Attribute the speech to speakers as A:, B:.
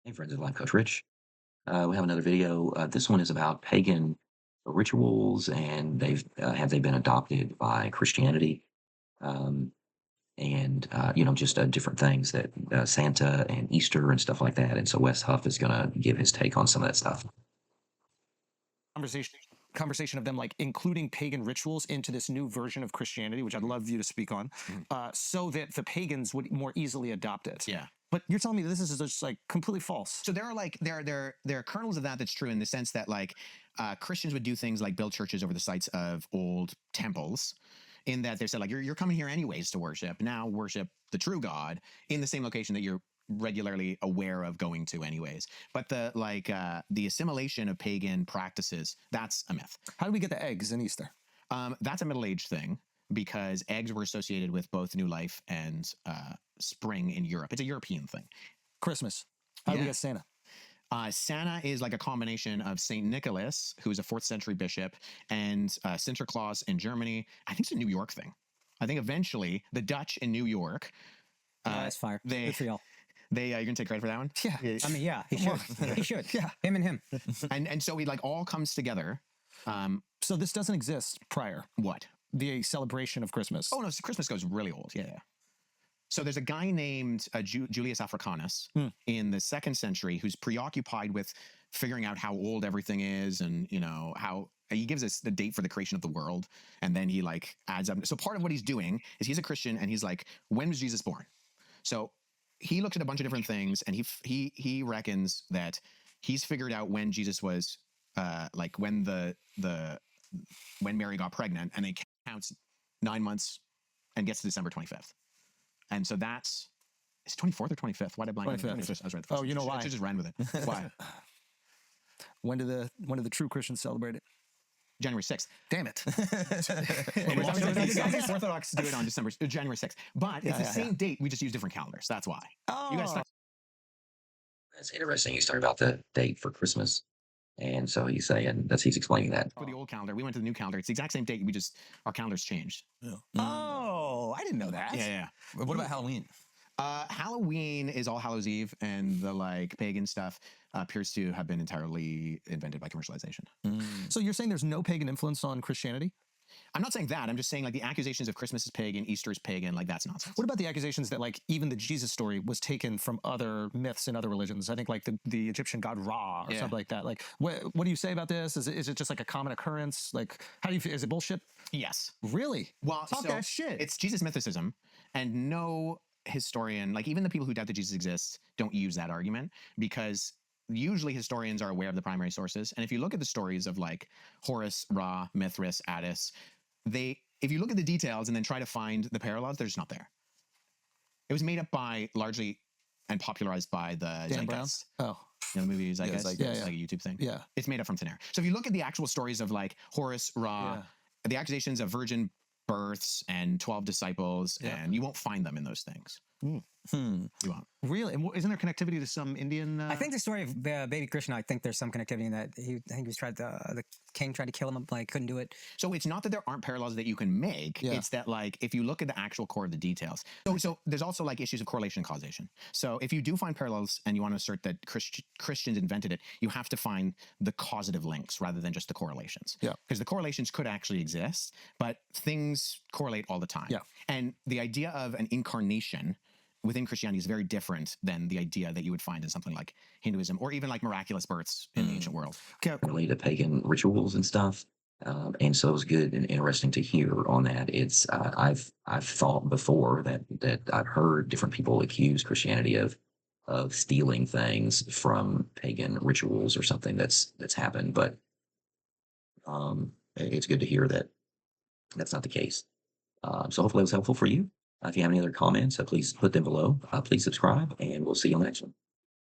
A: Hey friends of Life Coach Rich. We have another video. This one is about pagan rituals and have they been adopted by Christianity? Um, and just different things that Santa and Easter and stuff like that. And so Wes Huff is going to give his take on some of that stuff.
B: Conversation of them like including pagan rituals into this new version of Christianity, which I'd love you to speak on, so that the pagans would more easily adopt it.
C: Yeah.
B: But you're telling me this is just like completely false.
C: So there are kernels of that's true in the sense that like Christians would do things like build churches over the sites of old temples, in that they said like you're coming here anyways to worship. Now worship the true God in the same location that you're regularly aware of going to anyways. But the assimilation of pagan practices, that's a myth.
B: How do we get the eggs in Easter?
C: That's a Middle Age thing, because eggs were associated with both new life and spring in Europe. It's a European thing.
B: Christmas. How do we get Santa?
C: Santa is like a combination of St. Nicholas, who's a 4th century bishop, and Sinterklaas in Germany. I think it's a New York thing. I think eventually the Dutch in New York.
D: That's fire. Good for y'all.
C: You're gonna take credit for that one?
D: Yeah. I mean, yeah, he should. He should.
B: Yeah.
D: Him and him.
C: And so he like all comes together.
B: So this doesn't exist prior.
C: What?
B: The celebration of Christmas.
C: Oh no, so Christmas goes really old. Yeah. So there's a guy named Julius Africanus in the 2nd century who's preoccupied with figuring out how old everything is, and how he gives us the date for the creation of the world, and then he like adds up. So part of what he's doing is he's a Christian, and he's like, when was Jesus born? So he looks at a bunch of different things, and he reckons that he's figured out when Jesus was like when when Mary got pregnant, and then counts 9 months and gets to December 25th. And so it's 24th or 25th. Why did I blank?
B: 25th.
C: I was right.
B: Oh, you know why?
C: I should just ran with it. Why?
B: When do the true Christians celebrate it?
C: January 6th.
B: Damn it.
C: Orthodox do it on January 6th. But it's the same date. We just use different calendars. That's why.
B: Oh.
C: You gotta start.
A: It's interesting. He's talking about the date for Christmas. And so he's explaining that.
C: For the old calendar, we went to the new calendar. It's the exact same date. Our calendars changed.
B: Yeah. Oh, I didn't know that.
C: Yeah.
E: What about Halloween?
C: Halloween is All Hallows Eve, and the like pagan stuff appears to have been entirely invented by commercialization.
B: So you're saying there's no pagan influence on Christianity?
C: I'm not saying that. I'm just saying like the accusations of Christmas is pagan, Easter is pagan, like that's nonsense.
B: What about the accusations that like even the Jesus story was taken from other myths and other religions? I think like the Egyptian god Ra or something like that. Like what do you say about this? Is it just like a common occurrence? Like how do you feel? Is it bullshit?
C: Yes.
B: Really?
C: Well,
B: talk that shit.
C: It's Jesus mythicism, and no historian, like even the people who doubt that Jesus exists, don't use that argument, because usually historians are aware of the primary sources. And if you look at the stories of like Horus, Ra, Mithras, Attis, if you look at the details and then try to find the parallels, they're just not there. It was made up largely and popularized by the
B: Dan Brown?
C: Zeitgeist.
B: Oh.
C: The movie Zeitgeist?
B: Yeah.
C: Like a YouTube thing.
B: Yeah.
C: It's made up from thin air. So if you look at the actual stories of like Horus, Ra, the accusations of virgin births and 12 disciples, and you won't find them in those things. You won't.
B: Really? And isn't there connectivity to some Indian?
D: I think the story of baby Krishna, I think there's some connectivity in that. I think he was the king tried to kill him, like couldn't do it.
C: So it's not that there aren't parallels that you can make. It's that like if you look at the actual core of the details. So there's also like issues of correlation and causation. So if you do find parallels and you want to assert that Christians invented it, you have to find the causative links rather than just the correlations.
B: Yeah.
C: Because the correlations could actually exist, but things correlate all the time.
B: Yeah.
C: And the idea of an incarnation within Christianity is very different than the idea that you would find in something like Hinduism or even like miraculous births in the ancient world.
A: Related to pagan rituals and stuff. And so it was good and interesting to hear on that. It's I've thought before that I've heard different people accuse Christianity of stealing things from pagan rituals or something that's happened, but it's good to hear that that's not the case. So hopefully it was helpful for you. If you have any other comments, please put them below. Please subscribe, and we'll see you on the next one.